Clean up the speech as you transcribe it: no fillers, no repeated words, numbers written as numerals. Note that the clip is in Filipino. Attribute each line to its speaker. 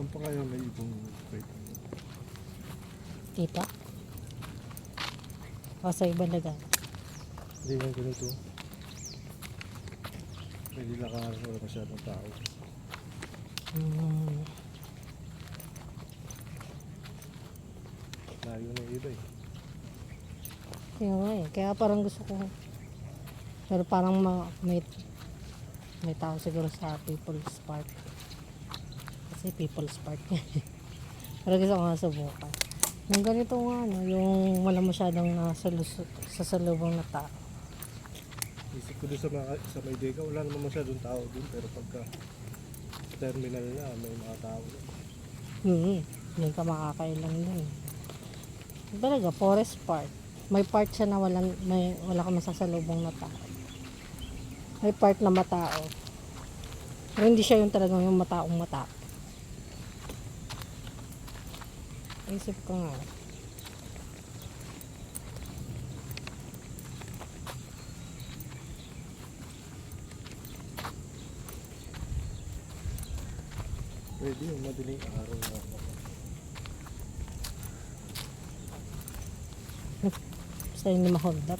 Speaker 1: Saan pa kaya may ibang wait?
Speaker 2: Kita? O sa ibang dagat.
Speaker 1: Hindi nga ganito. Pwede lakaran, wala masyadong tao. Layo na yung iba eh.
Speaker 2: Kaya nga eh. Kaya parang gusto ko. Pero parang may tao siguro sa People's Park. Kasi People's Park. Pero gusto ko nga subukan. Yung ganito nga, no, yung wala masyadong sasalubong na tao.
Speaker 1: Isip ko doon sa Maydeka, wala naman masyadong tao doon. Pero pagka sa terminal na, may mga tao.
Speaker 2: Hindi ka makakailan dun. Talaga, forest park. May part siya na wala ka masasalubong na tao. May part na matao. Pero hindi siya yung talagang yung mataong matao. Isip ko nga.
Speaker 1: Pwede yung madaling araw na ako.
Speaker 2: Basta hindi ma-hold up.